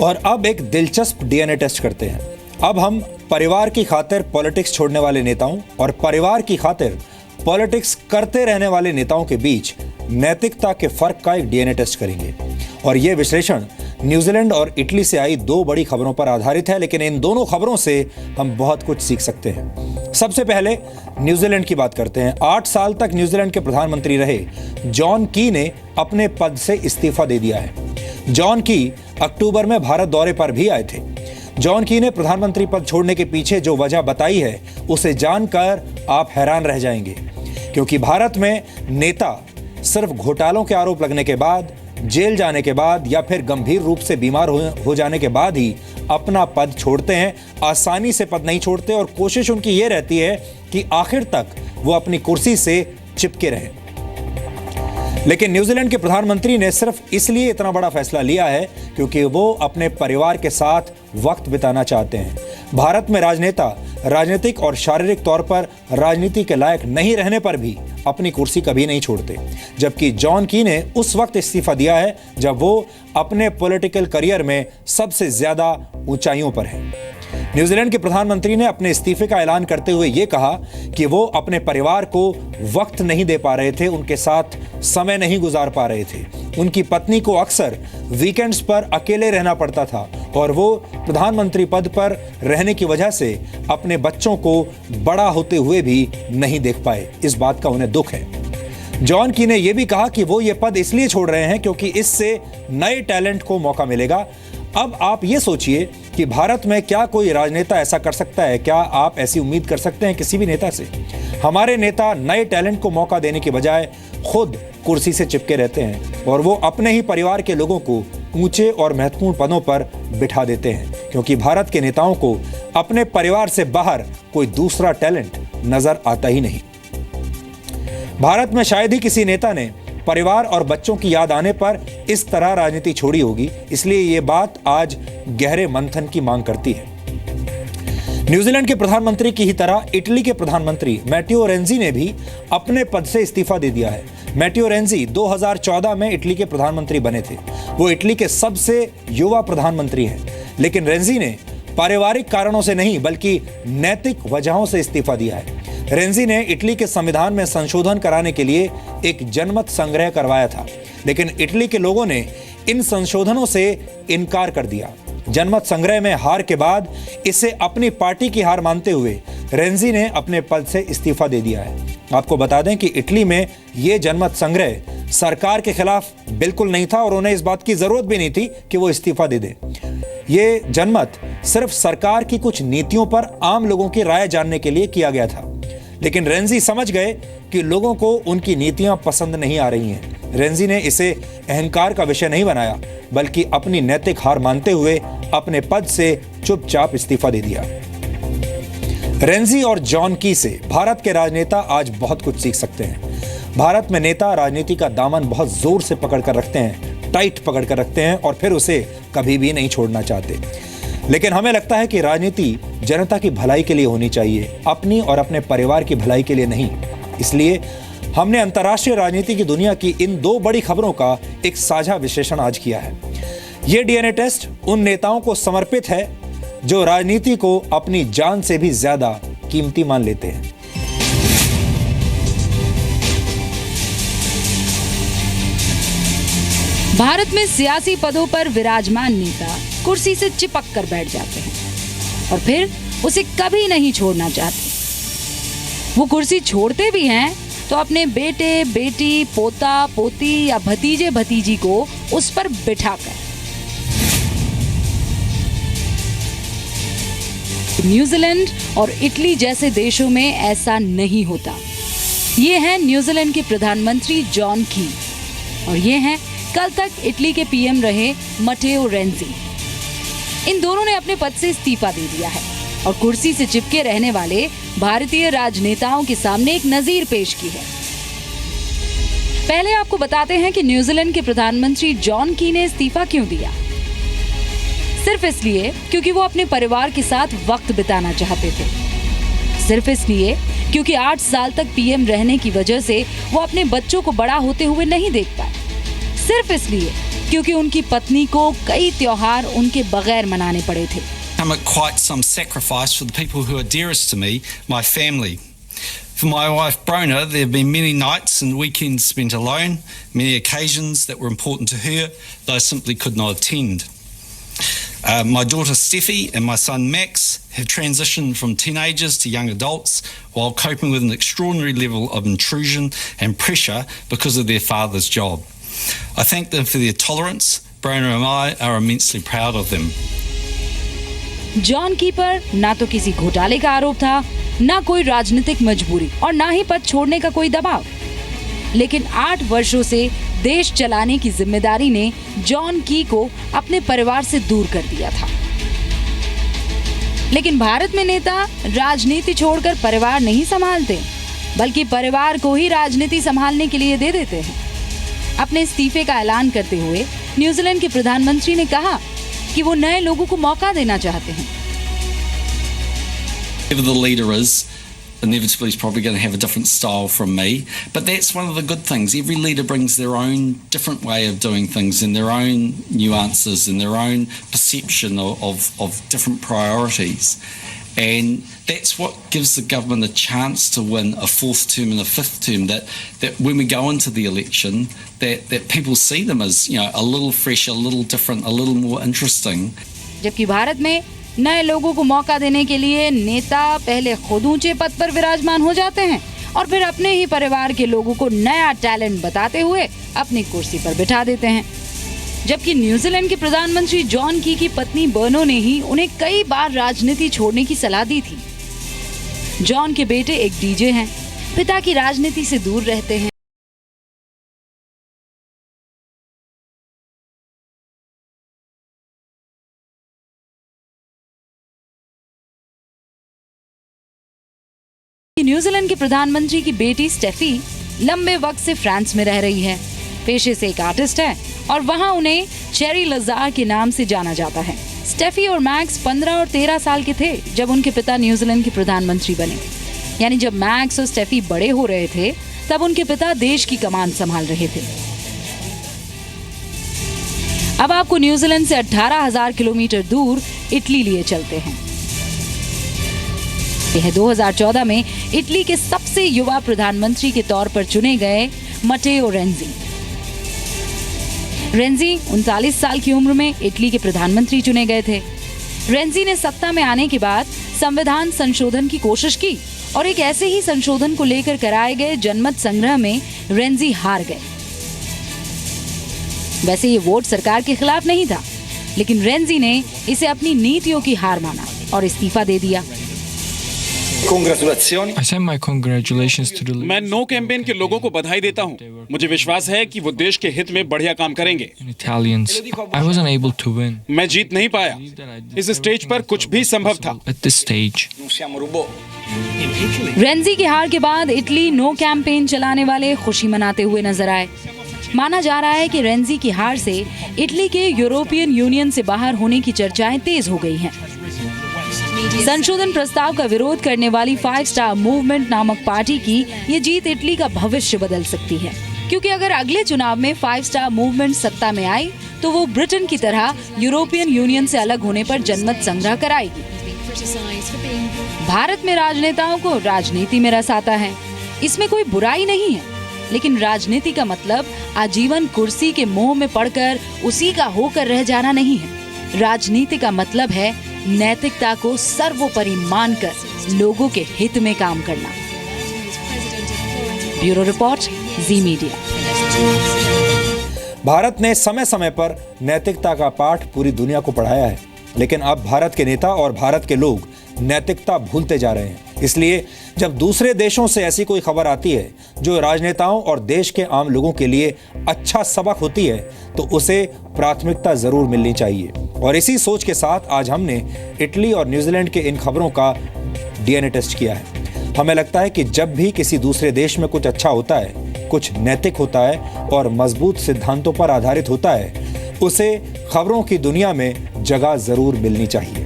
और अब एक दिलचस्प डीएनए टेस्ट करते हैं। अब हम परिवार की खातिर पॉलिटिक्स छोड़ने वाले नेताओं और परिवार की खातिर पॉलिटिक्स करते रहने वाले नेताओं के बीच नैतिकता के फर्क का एक डीएनए टेस्ट करेंगे। और यह विश्लेषण न्यूजीलैंड और इटली से आई दो बड़ी खबरों पर आधारित है, लेकिन इन दोनों खबरों से हम बहुत कुछ सीख सकते हैं। सबसे पहले न्यूजीलैंड की बात करते हैं। 8 साल तक न्यूजीलैंड के प्रधानमंत्री रहे जॉन की ने अपने पद से इस्तीफा दे दिया है। जॉन की अक्टूबर में भारत दौरे पर भी आए थे। जॉन की ने प्रधानमंत्री पद छोड़ने के पीछे जो वजह बताई है उसे जानकर आप हैरान रह जाएंगे, क्योंकि भारत में नेता सिर्फ घोटालों के आरोप लगने के बाद, जेल जाने के बाद या फिर गंभीर रूप से बीमार हो जाने के बाद ही अपना पद छोड़ते हैं। आसानी से पद नहीं छोड़ते और कोशिश उनकी ये रहती है कि आखिर तक वो अपनी कुर्सी से चिपके रहें। लेकिन न्यूजीलैंड के प्रधानमंत्री ने सिर्फ इसलिए इतना बड़ा फैसला लिया है क्योंकि वो अपने परिवार के साथ वक्त बिताना चाहते हैं। भारत में राजनेता राजनीतिक और शारीरिक तौर पर राजनीति के लायक नहीं रहने पर भी अपनी कुर्सी कभी नहीं छोड़ते, जबकि जॉन की ने उस वक्त इस्तीफा दिया है जब वो अपने पॉलिटिकल करियर में सबसे ज्यादा ऊंचाइयों पर है। न्यूजीलैंड के प्रधानमंत्री ने अपने इस्तीफे का ऐलान करते हुए ये कहा कि वो अपने परिवार को वक्त नहीं दे पा रहे थे, उनके साथ समय नहीं गुजार पा रहे थे। उनकी पत्नी को अक्सर वीकेंड्स पर अकेले रहना पड़ता था और वो प्रधानमंत्री पद पर रहने की वजह से अपने बच्चों को बड़ा होते हुए भी नहीं देख पाए। इस बात का उन्हें दुख है। जॉन की ने यह भी कहा कि वो ये पद इसलिए छोड़ रहे हैं क्योंकि इससे नए टैलेंट को मौका मिलेगा। अब आप ये सोचिए कि भारत में क्या कोई राजनेता ऐसा कर सकता है? क्या आप ऐसी उम्मीद कर सकते हैं किसी भी नेता से? हमारे नेता नए टैलेंट को मौका देने के बजाय खुद कुर्सी से चिपके रहते हैं और वो अपने ही परिवार के लोगों को ऊंचे और महत्वपूर्ण पदों पर बिठा देते हैं, क्योंकि भारत के नेताओं को अपने परिवार से बाहर कोई दूसरा टैलेंट नजर आता ही नहीं। भारत में शायद ही किसी नेता ने परिवार और बच्चों की याद आने पर इस तरह राजनीति छोड़ी होगी, इसलिए ये बात आज गहरे मंथन की मांग करती है। न्यूजीलैंड के प्रधानमंत्री की ही तरह इटली के प्रधानमंत्री मैटेओ रेंजी ने भी अपने पद से इस्तीफा दे दिया है। मैटेओ रेंजी 2014 में इटली के प्रधानमंत्री बने थे। वो इटली के सबसे युवा प्रधानमंत्री हैं, लेकिन रेंजी ने पारिवारिक कारणों से नहीं बल्कि नैतिक वजहों से इस्तीफा दिया है। रेंजी ने इटली के संविधान में संशोधन कराने के लिए एक जनमत संग्रह करवाया था, लेकिन इटली के लोगों ने इन संशोधनों से इनकार कर दिया। जनमत संग्रह में हार के बाद इसे अपनी पार्टी की हार मानते हुए रेंजी ने अपने पद से इस्तीफा दे दिया है। आपको बता दें कि इटली में यह जनमत संग्रह सरकार के खिलाफ बिल्कुल नहीं था और उन्हें इस बात की जरूरत भी नहीं थी कि वो इस्तीफा दे दें। ये जनमत सिर्फ सरकार की कुछ नीतियों पर आम लोगों की राय जानने के लिए किया गया था, लेकिन रेंजी समझ गए कि लोगों को उनकी नीतियां पसंद नहीं आ रही हैं। रेंजी ने इसे अहंकार का विषय नहीं बनाया, बल्कि अपनी नैतिक हार मानते हुए अपने पद से चुपचाप इस्तीफा दे दिया। रेंजी और जॉन की से भारत के राजनेता आज बहुत कुछ सीख सकते हैं। भारत में नेता राजनीति का दामन बहुत जोर से पकड़ कर रखते हैं, टाइट पकड़ कर रखते हैं और फिर उसे कभी भी नहीं छोड़ना चाहते। लेकिन हमें लगता है कि राजनीति जनता की भलाई के लिए होनी चाहिए, अपनी और अपने परिवार की भलाई के लिए नहीं। इसलिए हमने अंतर्राष्ट्रीय राजनीति की दुनिया की इन दो बड़ी खबरों का एक साझा विश्लेषण आज किया है। यह डीएनए टेस्ट उन नेताओं को समर्पित है जो राजनीति को अपनी जान से भी ज्यादा कीमती मान लेते हैं। भारत में सियासी पदों पर विराजमान नेता कुर्सी से चिपक कर बैठ जाते हैं और फिर उसे कभी नहीं छोड़ना चाहते। वो कुर्सी छोड़ते भी हैं तो अपने बेटे बेटी, पोता पोती या भतीजे भतीजी को उस पर बिठाकर। न्यूजीलैंड और इटली जैसे देशों में ऐसा नहीं होता। ये हैं न्यूजीलैंड के प्रधानमंत्री जॉन की और ये हैं कल तक इटली के पीएम रहे मैटेओ रेंजी। इन दोनों ने अपने पद से इस्तीफा दे दिया है और कुर्सी से चिपके रहने वाले भारतीय राजनेताओं के सामने एक नजीर पेश की है। पहले आपको बताते हैं कि न्यूजीलैंड के प्रधानमंत्री जॉन की ने इस्तीफा क्यों दिया। सिर्फ इसलिए क्योंकि वो अपने परिवार के साथ वक्त बिताना चाहते थे। सिर्फ इसलिए क्योंकि 8 साल तक पीएम रहने की वजह से वो अपने बच्चों को बड़ा होते हुए नहीं देख पाए। सिर्फ इसलिए क्योंकि उनकी पत्नी को कई त्योहार उनके बगैर मनाने पड़े थे। Come at quite some sacrifice for the people who are dearest to me, my family. For my wife Brona, there have been many nights and weekends spent alone, many occasions that were important to her that I simply could not attend. My daughter Steffi and my son Max have transitioned from teenagers to young adults while coping with an extraordinary level of intrusion and pressure because of their father's job. I thank them for their tolerance. Brona and I are immensely proud of them. John की पर ना तो किसी घोटाले का आरोप था, ना कोई राजनीतिक मजबूरी और ना ही पद छोड़ने का कोई दबाव। लेकिन 8 वर्षों से देश चलाने की जिम्मेदारी ने जॉन की को अपने परिवार से दूर कर दिया था। लेकिन भारत में नेता राजनीति छोड़कर परिवार नहीं संभालते, बल्कि परिवार को ही राजनीति संभालने के लिए दे देते हैं। अपने इस्तीफे का ऐलान करते हुए न्यूजीलैंड के प्रधानमंत्री ने कहा कि वो नए लोगों को मौका देना चाहते हैं। Whoever the leader is, inevitably is probably going to have a different style from me, but that's one of the good things. Every leader brings their own different way of doing things and their own nuances and their own perception of different priorities. And that's what gives the government a chance to win a 4th term and a 5th term, that when we go into the election, that people see them as, you know, a little fresh, a little different, a little more interesting. जबकि भारत में नए लोगों को मौका देने के लिए नेता पहले खुद ऊंचे पद पर विराजमान हो जाते हैं और फिर अपने ही परिवार के लोगों को नया टैलेंट बताते हुए अपनी कुर्सी पर बिठा देते हैं। जबकि न्यूजीलैंड के प्रधानमंत्री जॉन की पत्नी बर्नो ने ही उन्हें कई बार राजनीति छोड़ने की सलाह दी थी। जॉन के बेटे एक डीजे हैं, पिता की राजनीति से दूर रहते हैं। न्यूजीलैंड के प्रधानमंत्री की बेटी स्टेफी लंबे वक्त से फ्रांस में रह रही है। पेशे से एक आर्टिस्ट है और वहां उन्हें चेरी लजार के नाम से जाना जाता है। स्टेफी और मैक्स 15 और 13 साल के थे जब उनके पिता न्यूजीलैंड के प्रधानमंत्री बने। यानी जब मैक्स और स्टेफी बड़े हो रहे थे तब उनके पिता देश की कमान संभाल रहे थे। अब आपको न्यूजीलैंड से 18,000 किलोमीटर दूर इटली लिए चलते हैं। यह 2014 में इटली के सबसे युवा प्रधानमंत्री के तौर पर चुने गए मटेओ रेंजी। रेंजी 39 साल की उम्र में इटली के प्रधानमंत्री चुने गए थे। रेंजी ने सत्ता में आने के बाद संविधान संशोधन की कोशिश की और एक ऐसे ही संशोधन को लेकर कराए गए जनमत संग्रह में रेंजी हार गए। वैसे ये वोट सरकार के खिलाफ नहीं था, लेकिन रेंजी ने इसे अपनी नीतियों की हार माना और इस्तीफा दे दिया। I send my congratulations to the मैं नो कैंपेन के लोगों को बधाई देता हूं। मुझे विश्वास है कि वो देश के हित में बढ़िया काम करेंगे। Italians. I wasn't able to win. मैं जीत नहीं पाया। इस स्टेज पर कुछ भी संभव था। At this stage, रेंजी की हार के बाद इटली नो कैंपेन चलाने वाले खुशी मनाते हुए नजर आए। माना जा रहा है कि रेंजी की हार से इटली के यूरोपियन यूनियन से बाहर होने की चर्चाएं तेज हो गई हैं। संशोधन प्रस्ताव का विरोध करने वाली 5 स्टार मूवमेंट नामक पार्टी की ये जीत इटली का भविष्य बदल सकती है, क्योंकि अगर अगले चुनाव में 5 स्टार मूवमेंट सत्ता में आई तो वो ब्रिटेन की तरह यूरोपियन यूनियन से अलग होने पर जनमत संग्रह कराएगी। भारत में राजनेताओं को राजनीति में रस आता है, इसमें कोई बुराई नहीं है, लेकिन राजनीति का मतलब आजीवन कुर्सी के मोह में पड़कर उसी का होकर रह जाना नहीं है। राजनीति का मतलब है नैतिकता को सर्वोपरि मानकर लोगों के हित में काम करना। ब्यूरो रिपोर्ट, जी मीडिया। भारत ने समय समय पर नैतिकता का पाठ पूरी दुनिया को पढ़ाया है, लेकिन अब भारत के नेता और भारत के लोग नैतिकता भूलते जा रहे हैं। इसलिए जब दूसरे देशों से ऐसी कोई खबर आती है जो राजनेताओं और देश के आम लोगों के लिए अच्छा सबक होती है, तो उसे प्राथमिकता जरूर मिलनी चाहिए। और इसी सोच के साथ आज हमने इटली और न्यूजीलैंड के इन खबरों का डीएनए टेस्ट किया है। हमें लगता है कि जब भी किसी दूसरे देश में कुछ अच्छा होता है, कुछ नैतिक होता है और मजबूत सिद्धांतों पर आधारित होता है, उसे खबरों की दुनिया में जगह जरूर मिलनी चाहिए।